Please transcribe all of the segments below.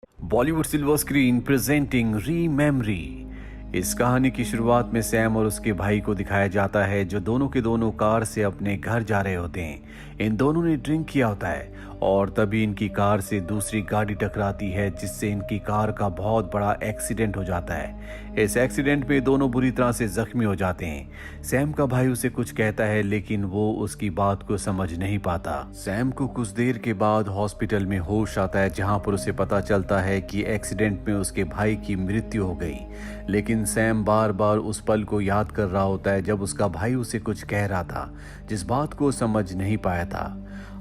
Bollywood silver screen presenting री memory. इस कहानी की शुरुआत में सैम और उसके भाई को दिखाया जाता है जो दोनों के दोनों कार से अपने घर जा रहे होते हैं। इन दोनों ने ड्रिंक किया होता है और तभी इनकी कार से दूसरी गाड़ी टकराती है जिससे इनकी कार का बहुत बड़ा एक्सीडेंट हो जाता है। इस एक्सीडेंट में दोनों बुरी तरह से जख्मी हो जाते हैं। सैम का भाई उसे कुछ कहता है लेकिन वो उसकी बात को समझ नहीं पाता। सैम को कुछ देर के बाद हॉस्पिटल में होश आता है जहां पर उसे पता चलता है कि एक्सीडेंट में उसके भाई की मृत्यु हो गई। लेकिन सैम बार बार उस पल को याद कर रहा होता है जब उसका भाई उसे कुछ कह रहा था जिस बात को समझ नहीं पाया था।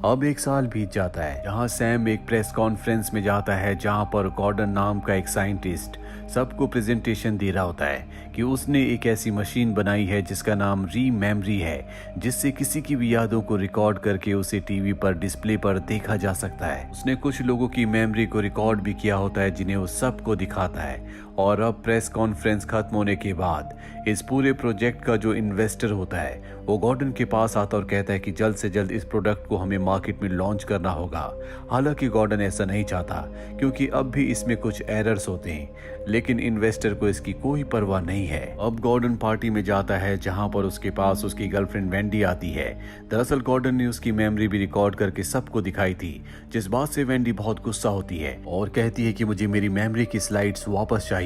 अब एक साल बीत जाता है जहां सैम एक प्रेस कॉन्फ्रेंस में जाता है जहां पर गॉर्डन नाम का एक साइंटिस्ट सबको प्रेजेंटेशन दे रहा होता है कि उसने एक ऐसी मशीन बनाई है जिसका नाम री मेमरी है, जिससे किसी की भी यादों को रिकॉर्ड करके उसे टीवी पर डिस्प्ले पर देखा जा सकता है। उसने कुछ लोगों की मेमोरी को रिकॉर्ड भी किया होता है जिन्हें वो सबको दिखाता है। और अब प्रेस कॉन्फ्रेंस खत्म होने के बाद इस पूरे प्रोजेक्ट का जो इन्वेस्टर होता है वो गॉर्डन के पास आता और कहता है कि जल्द से जल्द इस प्रोडक्ट को हमें मार्केट में लॉन्च करना होगा। हालांकि गॉर्डन ऐसा नहीं चाहता क्योंकि अब भी इसमें कुछ एरर्स होते हैं, लेकिन इन्वेस्टर को इसकी कोई परवाह नहीं है। अब गॉर्डन पार्टी में जाता है जहां पर उसके पास उसकी गर्लफ्रेंड वेंडी आती है। दरअसल गॉर्डन ने उसकी मेमोरी भी रिकॉर्ड करके सबको दिखाई थी, जिस बात से वेंडी बहुत गुस्सा होती है और कहती है कि मुझे मेरी मेमोरी की स्लाइड्स वापस चाहिए।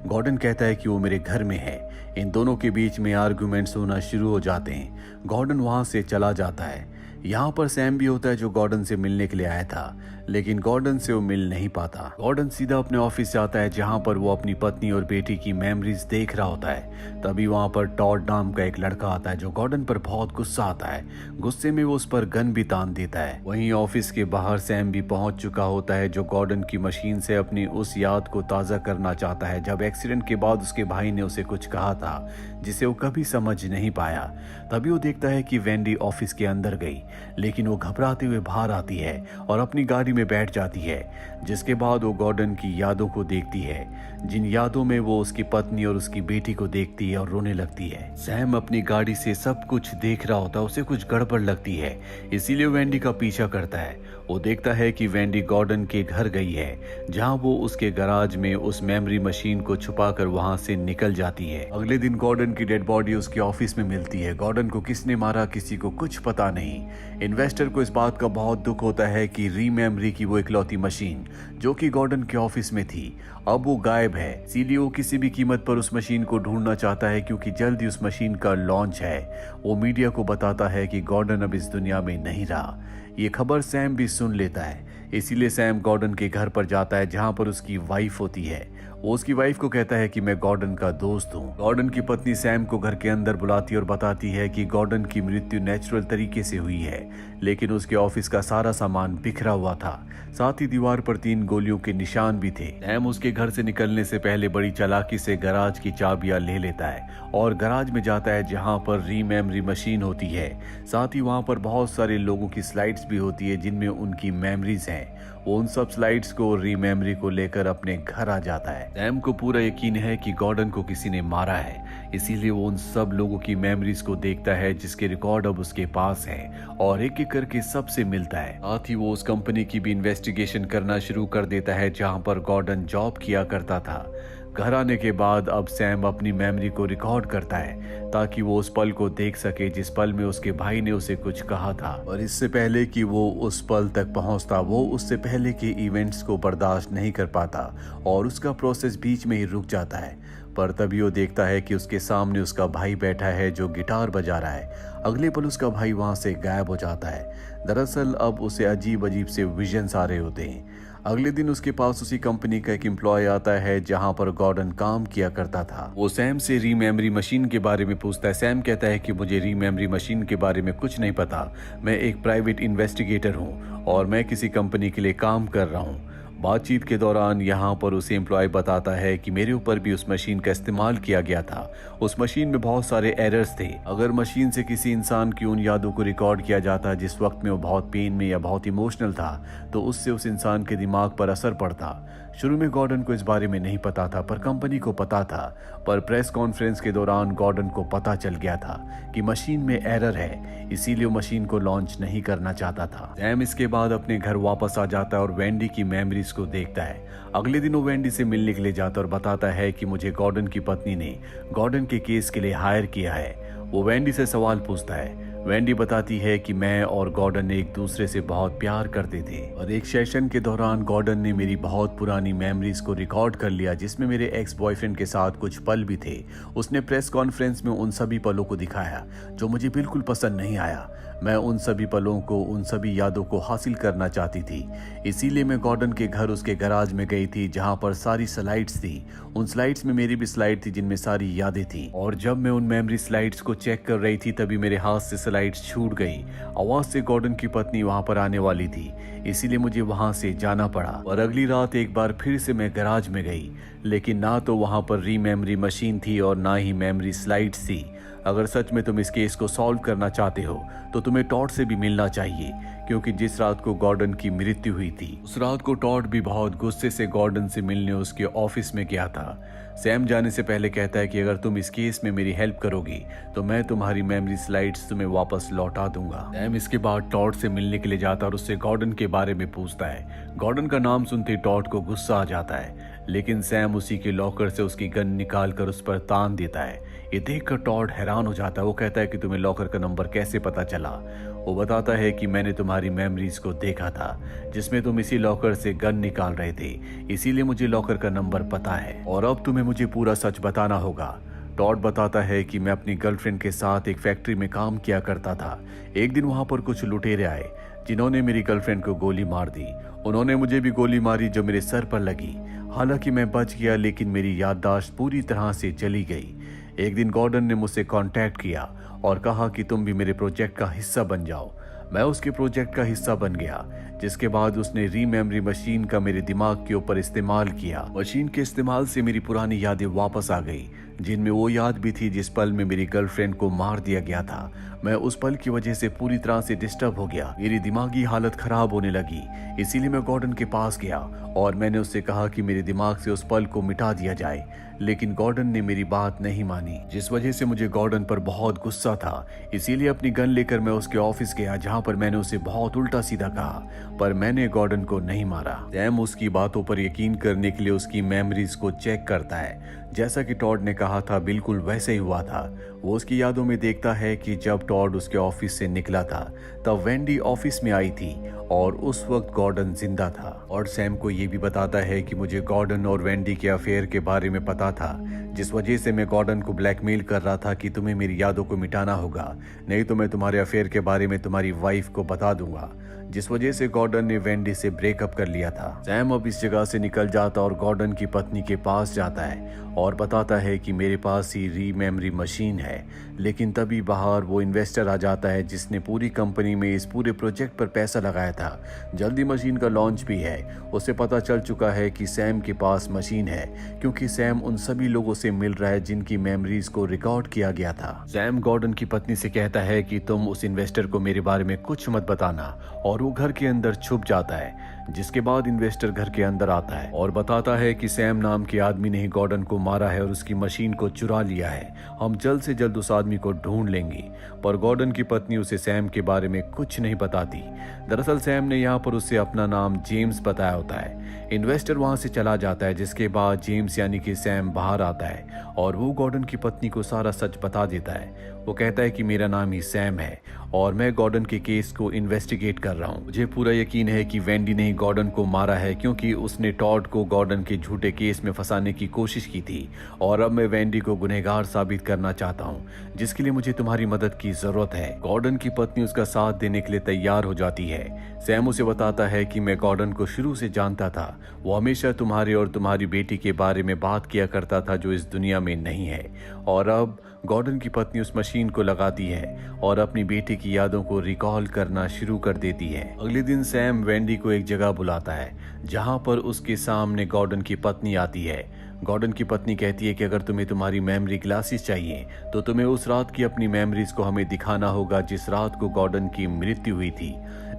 गॉर्डन कहता है कि वो मेरे घर में है। इन दोनों के बीच में आर्गुमेंट्स होना शुरू हो जाते हैं। गॉर्डन वहां से चला जाता है। यहाँ पर सैम भी होता है जो गॉर्डन से मिलने के लिए आया था, लेकिन गॉर्डन से वो मिल नहीं पाता। गॉर्डन सीधा अपने ऑफिस जाता है जहाँ पर वो अपनी पत्नी और बेटी की मेमोरीज देख रहा होता है। तभी वहाँ पर टॉड नाम का एक लड़का आता है जो गॉर्डन पर बहुत गुस्सा आता है। गुस्से में वो उस पर गन भी तान देता है। वहीं ऑफिस के बाहर सैम भी पहुंच चुका होता है जो गॉर्डन की मशीन से अपनी उस याद को ताज़ा करना चाहता है जब एक्सीडेंट के बाद उसके भाई ने उसे कुछ कहा था जिसे वो कभी समझ नहीं पाया। तभी वो देखता है कि वेंडी ऑफिस के अंदर गई, लेकिन वो घबराते हुए बाहर आती है और अपनी गाड़ी में बैठ जाती है। जिसके बाद वो गॉर्डन की यादों को देखती है, जिन यादों में वो उसकी पत्नी और उसकी बेटी को देखती है और रोने लगती है। सैम अपनी गाड़ी से सब कुछ देख रहा होता है, उसे कुछ गड़बड़ लगती है, इसीलिए वेंडी का पीछा करता है। वो देखता है कि वेंडी गॉर्डन के घर गई है जहां वो उसके गैराज में उस मेमोरी मशीन को छुपाकर वहां से निकल जाती है। अगले दिन गॉर्डन की डेड बॉडी उसके ऑफिस में मिलती है। गॉर्डन को किसने मारा किसी को कुछ पता नहीं। इन्वेस्टर को इस बात का बहुत दुख होता है कि री मेमोरी की वो इकलौती मशीन जो कि गॉर्डन के ऑफिस में थी अब वो गायब है। इसीलिए वो किसी भी कीमत पर उस मशीन को ढूंढना चाहता है क्योंकि जल्द ही उस मशीन का लॉन्च है। वो मीडिया को बताता है कि गॉर्डन अब इस दुनिया में नहीं रहा। ये खबर सैम भी सुन लेता है, इसीलिए सैम गॉर्डन के घर पर जाता है जहां पर उसकी वाइफ होती है। वो उसकी वाइफ को कहता है कि मैं गॉर्डन का दोस्त हूँ। गॉर्डन की पत्नी सैम को घर के अंदर बुलाती और बताती है कि गॉर्डन की मृत्यु नेचुरल तरीके से हुई है, लेकिन उसके ऑफिस का सारा सामान बिखरा हुआ था। साथ ही दीवार पर 3 गोलियों के निशान भी थे। सैम उसके घर से निकलने से पहले बड़ी चालाकी से गैराज की चाबियां ले लेता है और गैराज में जाता है जहां पर री मेमोरी मशीन होती है। साथ ही वहां पर बहुत सारे लोगों की स्लाइड्स भी होती है जिनमें उनकी मेमोरीज हैं। वो उन सब स्लाइड्स को री मेमोरी को लेकर अपने घर आ जाता है। सैम को पूरा यकीन है कि गॉर्डन को किसी ने मारा है, इसीलिए वो उन सब लोगों की मेमोरीज को देखता है जिसके रिकॉर्ड अब उसके पास है और एक एक करके सबसे मिलता है। साथ ही वो उस कंपनी की भी इन्वेस्टिगेशन करना शुरू कर देता है जहां पर गॉर्डन जॉब किया करता था। घर आने के बाद अब सैम अपनी मेमोरी को रिकॉर्ड करता है ताकि वो उस पल को देख सके जिस पल में उसके भाई ने उसे कुछ कहा था। और इससे पहले कि वो उस पल तक पहुंचता वो उससे पहले के इवेंट्स को बर्दाश्त नहीं कर पाता और उसका प्रोसेस बीच में ही रुक जाता है। पर तभी वो देखता है कि उसके सामने उसका भाई बैठा है जो गिटार बजा रहा है। अगले पल उसका भाई वहां से गायब हो जाता है। दरअसल अब उसे अजीब अजीब से विजन्स आ रहे होते हैं। अगले दिन उसके पास उसी कंपनी का एक एम्प्लॉय आता है जहां पर गॉर्डन काम किया करता था। वो सैम से री मेमोरी मशीन के बारे में पूछता है। सैम कहता है कि मुझे री मेमोरी मशीन के बारे में कुछ नहीं पता, मैं एक प्राइवेट इन्वेस्टिगेटर हूँ और मैं किसी कंपनी के लिए काम कर रहा हूँ। बातचीत के दौरान यहाँ पर उसे एम्प्लॉय बताता है कि मेरे ऊपर भी उस मशीन का इस्तेमाल किया गया था। उस मशीन में बहुत सारे एरर्स थे। अगर मशीन से किसी इंसान की उन यादों को रिकॉर्ड किया जाता जिस वक्त में वो बहुत पेन में या बहुत इमोशनल था तो उससे उस इंसान के दिमाग पर असर पड़ता। शुरू में गॉर्डन को इस बारे में नहीं पता था पर कंपनी को पता था। पर प्रेस कॉन्फ्रेंस के दौरान गॉर्डन को पता चल गया था कि मशीन में एरर है, इसीलिए वो मशीन को लॉन्च नहीं करना चाहता था। सैम इसके बाद अपने घर वापस आ जाता है और वेंडी की मेमोरीज को देखता है। अगले दिन वो वेंडी से मिलने के लिए जाता है और बताता है कि मुझे गॉर्डन की पत्नी ने गॉर्डन के केस के लिए हायर किया है। वो वेंडी से सवाल पूछता है। वेंडी बताती है कि मैं और गॉर्डन एक दूसरे से बहुत प्यार करते थे और एक सेशन के दौरान गॉर्डन ने मेरी बहुत पुरानी मेमोरीज को रिकॉर्ड कर लिया, जिसमें मेरे एक्स बॉयफ्रेंड के साथ कुछ पल भी थे। उसने प्रेस कॉन्फ्रेंस में उन सभी पलों को दिखाया जो मुझे बिल्कुल पसंद नहीं आया। मैं उन सभी पलों को, उन सभी यादों को हासिल करना चाहती थी। इसीलिए मैं गॉर्डन के घर, उसके गैराज में गई थी जहां पर सारी स्लाइड्स थी। उन स्लाइड्स में मेरी भी स्लाइड थी जिनमें सारी यादें थी। और जब मैं उन मेमोरी स्लाइड्स को चेक कर रही थी तभी मेरे हाथ से स्लाइड्स छूट गई। आवाज से गॉर्डन की पत्नी वहां पर आने वाली थी, इसीलिए मुझे वहां से जाना पड़ा। और अगली रात एक बार फिर से मैं गैराज में गई, लेकिन ना तो वहां पर रीमेमरी मशीन थी और ना ही मेमोरी स्लाइड्स थी। अगर सच में तुम इस केस को सॉल्व करना चाहते हो तो तुम्हें टॉड से भी मिलना चाहिए, क्योंकि जिस रात को गॉर्डन की मृत्यु हुई थी उस रात को टॉड भी बहुत गुस्से से गॉर्डन से मिलने उसके ऑफिस में गया था। सैम जाने से पहले कहता है कि अगर तुम इस केस में मेरी हेल्प करोगी तो मैं तुम्हारी मेमोरी स्लाइड्स तुम्हें वापस लौटा दूंगा। सैम इसके बाद टॉड से मिलने के लिए जाता है और उससे गॉर्डन के बारे में पूछता है। गॉर्डन का नाम सुनते ही टॉड को गुस्सा आ जाता है, लेकिन सैम उसी के लॉकर से उसकी गन निकाल कर उस पर तान देता है। ये देखकर टॉड हैरान हो जाता है। वो कहता है कि तुम्हें लॉकर का नंबर कैसे पता चला? वो बताता है कि मैंने तुम्हारी मेमोरीज को देखा था जिसमें तुम इसी लॉकर से गन निकाल रहे थे, इसीलिए मुझे लॉकर का नंबर पता है और अब तुम्हें मुझे पूरा सच बताना होगा। टॉड बताता है कि मैं अपनी गर्लफ्रेंड के साथ एक फैक्ट्री में काम किया करता था। एक दिन वहां पर कुछ लुटेरे आए जिन्होंने मेरी गर्लफ्रेंड को गोली मार दी। उन्होंने मुझे भी गोली मारी जो मेरे सर पर लगी। हालांकि मैं बच गया, लेकिन मेरी याददाश्त पूरी तरह से चली गई। एक दिन गॉर्डन ने मुझसे कांटेक्ट किया और कहा कि तुम भी मेरे प्रोजेक्ट का हिस्सा बन जाओ। मैं उसके प्रोजेक्ट का हिस्सा बन गया, जिसके बाद उसने रीमेमरी मशीन का मेरे दिमाग के ऊपर इस्तेमाल किया। मशीन के इस्तेमाल से मेरी पुरानी यादें वापस आ गई, जिनमें वो याद भी थी जिस पल में मेरी गर्लफ्रेंड को मार दिया गया था। मैं उस पल की वजह से पूरी तरह से डिस्टर्ब हो गया। मेरी दिमागी हालत खराब होने लगी, इसीलिए मैं गॉर्डन के पास गया और मैंने उससे कहा कि मेरे दिमाग से उस पल को मिटा दिया जाए, लेकिन गॉर्डन ने मेरी बात नहीं मानी, जिस वजह से मुझे गॉर्डन पर बहुत गुस्सा था। इसीलिए अपनी गन लेकर मैं उसके ऑफिस गया, जहां पर मैंने उसे बहुत उल्टा सीधा कहा, पर मैंने गॉर्डन को नहीं मारा। सैम उसकी बातों पर यकीन करने के लिए उसकी मेमोरीज को चेक करता है। जैसा कि टॉड ने कहा था बिल्कुल वैसे ही हुआ था। वो उसकी यादों में देखता है कि जब टॉड उसके ऑफिस से निकला था तब वेंडी ऑफिस में आई थी और उस वक्त गॉर्डन जिंदा था। और सैम को ये भी बताता है कि मुझे गॉर्डन और वेंडी के अफेयर के बारे में पता था, जिस वजह से मैं गॉर्डन को ब्लैकमेल कर रहा था कि तुम्हें मेरी यादों को मिटाना होगा, नहीं तो मैं तुम्हारे अफेयर के बारे में तुम्हारी वाइफ को बता दूंगा, जिस वजह से गॉर्डन ने वेंडी से ब्रेकअप कर लिया था। सैम अब इस जगह से निकल जाता और गॉर्डन की पत्नी के पास जाता है और बताता है कि मेरे पास ही रीमेमरी मशीन है। लेकिन तभी बाहर वो इन्वेस्टर आ जाता है जिसने पूरी कंपनी में इस पूरे प्रोजेक्ट पर पैसा लगाया था। जल्दी मशीन का लॉन्च भी है। उसे पता चल चुका है कि सैम के पास मशीन है, क्योंकि सैम उन सभी लोगों से मिल रहा है जिनकी मेमोरीज को रिकॉर्ड किया गया था। सैम गॉर्डन की पत्नी से कहता है कि तुम उस इन्वेस्टर को मेरे बारे में कुछ मत बताना, और वो घर के अंदर छुप जाता है। जिसके बाद इन्वेस्टर घर के अंदर आता है और बताता है कि सैम नाम के आदमी ने ही गॉर्डन को मारा है और उसकी मशीन को चुरा लिया है। हम जल्द से जल्द उस आदमी को ढूंढ लेंगे। पर गॉर्डन की पत्नी उसे सैम के बारे में कुछ नहीं बताती। दरअसल सैम ने यहाँ पर उसे अपना नाम जेम्स बताया होता है। इन्वेस्टर वहां से चला जाता है, जिसके बाद जेम्स यानी कि सैम बाहर आता है और वो गॉर्डन की पत्नी को सारा सच बता देता है। वो कहता है कि मेरा नाम ही सैम है और मैं गॉर्डन के केस को इन्वेस्टिगेट कर रहा हूँ। मुझे पूरा यकीन है कि वेंडी ने ही गॉर्डन को मारा है, क्योंकि उसने टॉड को गॉर्डन के झूठे केस में फंसाने की कोशिश की थी और अब मैं वेंडी को गुनहगार साबित करना चाहता हूँ, जिसके लिए मुझे तुम्हारी मदद की जरूरत है। गॉर्डन की पत्नी उसका साथ देने के लिए तैयार हो जाती है। सैम उसे बताता है कि मैं गॉर्डन को शुरू से जानता था। वो हमेशा तुम्हारे और तुम्हारी बेटी के बारे में बात किया करता था जो इस दुनिया में नहीं है। और अब गॉर्डन की पत्नी उस मशीन को लगाती है और अपनी बेटी की यादों को रिकॉल करना शुरू कर देती है। अगले दिन सैम वेंडी को एक जगह बुलाता है जहां पर उसके सामने गॉर्डन की पत्नी आती है। गॉर्डन की पत्नी कहती है कि अगर तुम्हें तुम्हारी मेमोरी ग्लासेस चाहिए तो तुम्हें उस रात की अपनी मेमोरीज को हमें दिखाना होगा जिस रात को गॉर्डन की मृत्यु हुई थी।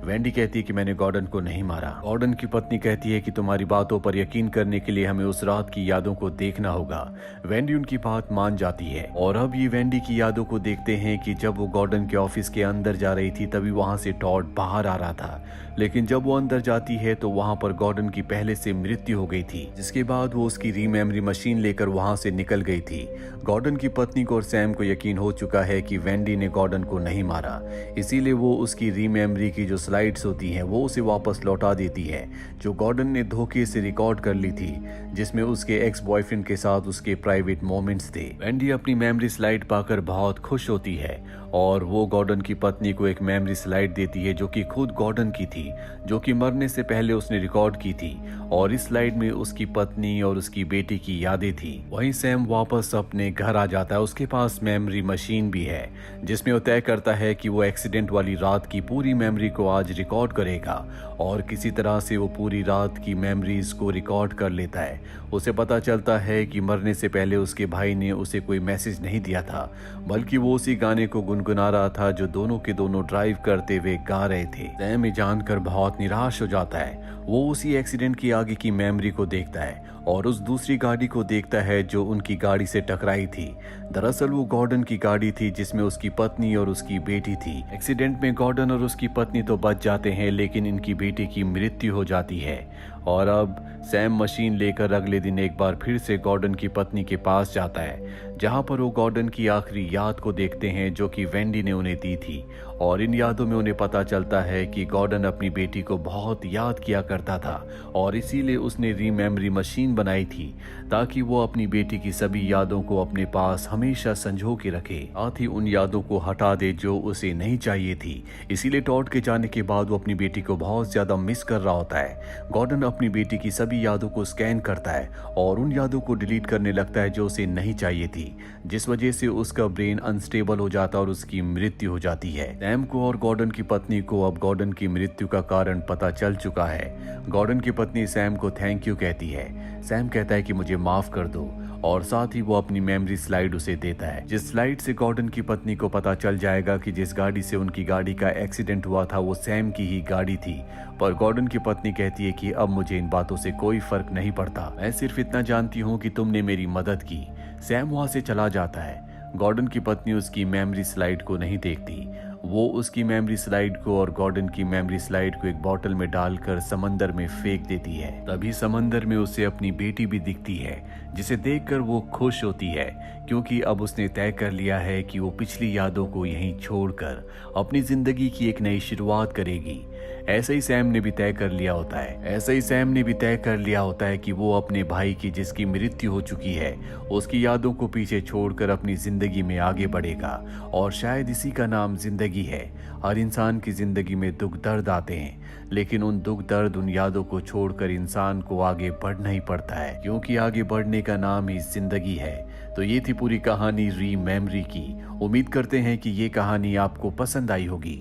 वेंडी कहती है कि मैंने गॉर्डन को नहीं मारा। गॉर्डन की पत्नी कहती है कि तुम्हारी बातों पर यकीन करने के लिए हमें उस रात की यादों को देखना होगा। वेंडी उनकी बात मान जाती है और अब ये वेंडी की यादों को देखते हैं कि जब वो गॉर्डन के ऑफिस के अंदर जा रही थी तभी वहां से टॉड बाहर आ रहा था, लेकिन जब वो अंदर जाती है तो वहां पर गॉर्डन की पहले से मृत्यु हो गई थी, जिसके बाद वो उसकी रीमेमरी मशीन लेकर वहां से निकल गई थी। गॉर्डन की पत्नी को और सैम को यकीन हो चुका है कि वेंडी ने गॉर्डन को नहीं मारा, इसीलिए वो उसकी रीमेमरी की जो स्लाइड्स होती हैं वो उसे वापस लौटा देती है, जो गॉर्डन ने धोखे से रिकॉर्ड कर ली थी, जिसमें उसके एक्स बॉयफ्रेंड के साथ उसके प्राइवेट मोमेंट्स थे। वेंडी अपनी मेमोरी स्लाइड पाकर बहुत खुश होती है और वो गॉर्डन की पत्नी को एक मेमोरी स्लाइड देती है जो कि खुद गॉर्डन की थी, जो कि मरने से पहले उसने रिकॉर्ड की थी, और इस स्लाइड में उसकी पत्नी और उसकी बेटी की यादें थी। वहीं सैम वापस अपने घर आ जाता है, उसके पास मेमोरी मशीन भी है जिसमें वो तय करता है कि वो एक्सीडेंट वाली रात की पूरी मेमोरी को आज रिकॉर्ड करेगा और किसी तरह से वो पूरी रात की मेमोरीज को रिकॉर्ड कर लेता है। उसे पता चलता है कि मरने से पहले उसके भाई ने उसे कोई मैसेज नहीं दिया था, बल्कि वो उसी गाने को गुनगुना रहा था जो दोनों के दोनों ड्राइव करते हुए गा रहे थे। सैम ये जानकर बहुत निराश हो जाता है। वो उसी एक्सीडेंट की आगे की मेमोरी को देखता है और उस दूसरी गाड़ी को देखता है जो उनकी गाड़ी से टकराई थी। दरअसल वो गॉर्डन की गाड़ी थी जिसमें उसकी पत्नी और उसकी बेटी थी। एक्सीडेंट में गॉर्डन और उसकी पत्नी तो बच जाते हैं, लेकिन इनकी बेटी की मृत्यु हो जाती है। और अब सैम मशीन लेकर अगले दिन एक बार फिर से गॉर्डन की पत्नी के पास जाता है, जहां पर वो गॉर्डन की आखिरी याद को देखते हैं जो कि वेंडी ने उन्हें दी थी, और इन यादों में उन्हें पता चलता है कि गॉर्डन अपनी बेटी को बहुत याद किया करता था और इसीलिए उसने रीमेमरी मशीन बनाई थी ताकि वो अपनी बेटी की सभी यादों को अपने पास हमेशा संजो के रखे, साथ ही उन यादों को हटा दे जो उसे नहीं चाहिए थी। इसीलिए टॉड के जाने के बाद वो अपनी बेटी को बहुत ज्यादा मिस कर रहा होता है। गॉर्डन अपनी बेटी की सभी यादों को स्कैन करता है और उन यादों को डिलीट करने लगता है जो उसे नहीं चाहिए थी, जिस वजह से उसका ब्रेन अनस्टेबल हो जाता है और उसकी मृत्यु हो जाती है। सैम को और गॉर्डन की पत्नी को अब गॉर्डन की मृत्यु का कारण पता चल चुका है। गॉर्डन की पत्नी सैम को थैंक यू कहती है। सैम कहता है कि मुझे माफ कर दो, और साथ ही वो अपनी मेमोरी स्लाइड उसे देता है, जिस स्लाइड से गॉर्डन की पत्नी को पता चल जाएगा कि जिस गाड़ी से उनकी गाड़ी का एक्सीडेंट हुआ था वो सैम की ही गाड़ी थी। पर गॉर्डन की पत्नी कहती है कि अब मुझे इन बातों से कोई फर्क नहीं पड़ता, मैं सिर्फ इतना जानती हूँ कि तुमने मेरी मदद की। सैम वहां से चला जाता है। गॉर्डन की पत्नी उसकी मेमोरी स्लाइड को नहीं देखती, वो उसकी मेमोरी स्लाइड को और गॉर्डन की मेमोरी स्लाइड को एक बोतल में डालकर समंदर में फेंक देती है। तभी समंदर में उसे अपनी बेटी भी दिखती है, जिसे देखकर वो खुश होती है क्योंकि अब उसने तय कर लिया है कि वो पिछली यादों को यहीं छोड़कर अपनी जिंदगी की एक नई शुरुआत करेगी। ऐसा ही सैम ने भी तय कर लिया होता है कि वो अपने भाई की जिसकी मृत्यु हो चुकी है उसकी यादों को पीछे छोड़कर अपनी जिंदगी में आगे बढ़ेगा, और शायद इसी का नाम जिंदगी है। हर इंसान की जिंदगी में दुख दर्द आते हैं, लेकिन उन दुख दर्द उन यादों को छोड़कर इंसान को आगे बढ़ना ही पड़ता है, क्योंकि आगे बढ़ने का नाम ही जिंदगी है। तो ये थी पूरी कहानी रीमेमरी की। उम्मीद करते हैं कि ये कहानी आपको पसंद आई होगी।